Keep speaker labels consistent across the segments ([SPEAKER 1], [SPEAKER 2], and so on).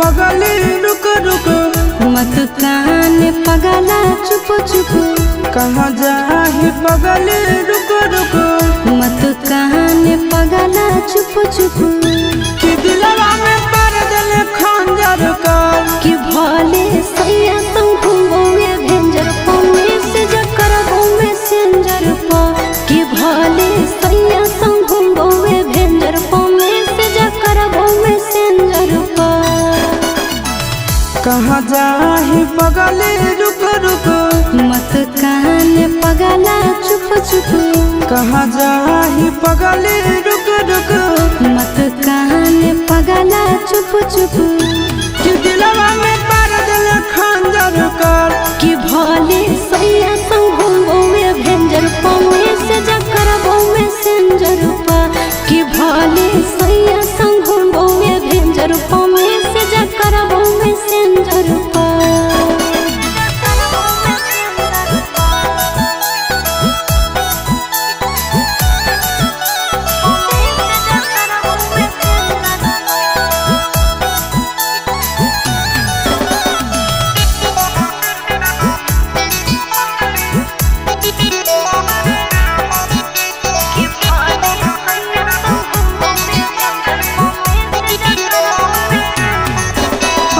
[SPEAKER 1] पगली रुक रुक
[SPEAKER 2] मत कान पगला चुप चुप
[SPEAKER 1] कहाँ जाही पगली रुक रुक
[SPEAKER 2] मत कान पगला चुप चुप
[SPEAKER 1] कि दिलवा में पर दिल खंजर कर
[SPEAKER 2] कि भले सैया संग घूमोगे भेंजर पौने से जकर घूमे सेंजर प कि भले सैया संग घूमोगे भेंजर पौने से जकर घूमे सेंजर प
[SPEAKER 1] कहाँ जाही पगली रुक रुक
[SPEAKER 2] मत कान पगला चुप चुप
[SPEAKER 1] कहाँ जाही पगली रुक रुक
[SPEAKER 2] मत कान पगला चुप चुप
[SPEAKER 1] कि दिलवा में पर दिल खंजर कर
[SPEAKER 2] कि भले सैया संग घूमोगे भेंजर पौने से जकर घूमे सेंजर प कि भले सैया संग घूमोगे भेंजर पौने से जकर घूमे सेंजर प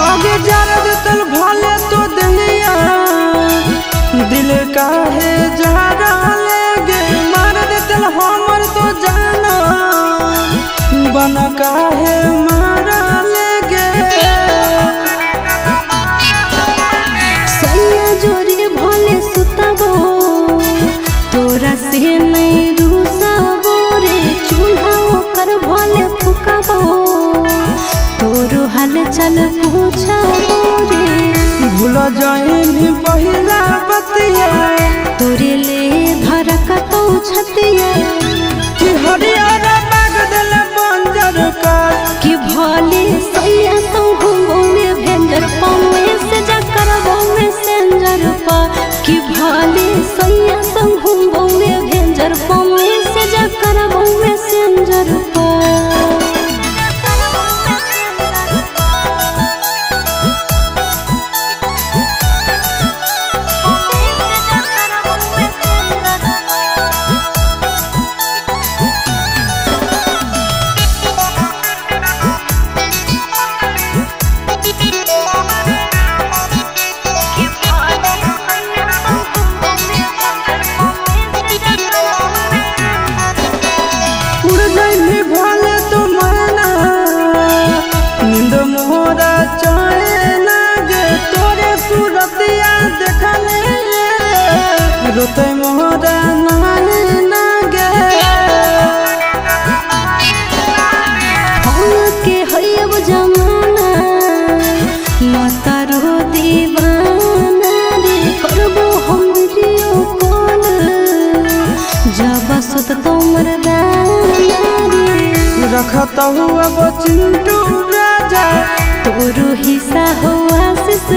[SPEAKER 1] आगे जरद तल भले तो दहिया दिल काहे जहरा लेगे मार दे तल हमर तो जाना बन काहे मारा लेगे
[SPEAKER 2] सैया जोरी भले सुतबो तोरा से नहीं रूसबो रे चूल्हा ओकर भले फुकबो तोरो हाल चल पूछबो रे
[SPEAKER 1] भूल जाइनी पहिला बतिया
[SPEAKER 2] तोरे ले धरकतौ छतिया
[SPEAKER 1] कि हरियर बाग दिल बंजर कर
[SPEAKER 2] कि भले सैया संग घूमोगे भेंजर पौने से जकर घूमे सेंजर प कि भले सैया संग घूमोगे भेंजर पौने से जकर घूमे सेंजर प
[SPEAKER 1] उड़ जाइनी भले तो मरना नींद मोरा चाहे लागे तोरे सूरतिया देखले रोते मोरा नाने लागे
[SPEAKER 2] हम के हयब जमाना माता रो दीवाना रे करबो हम वीडियो कॉल जब सुत तो मरदाना रे
[SPEAKER 1] रखता हुआ वो चिंटू राजा
[SPEAKER 2] तोरो हिस्सा हो आशीष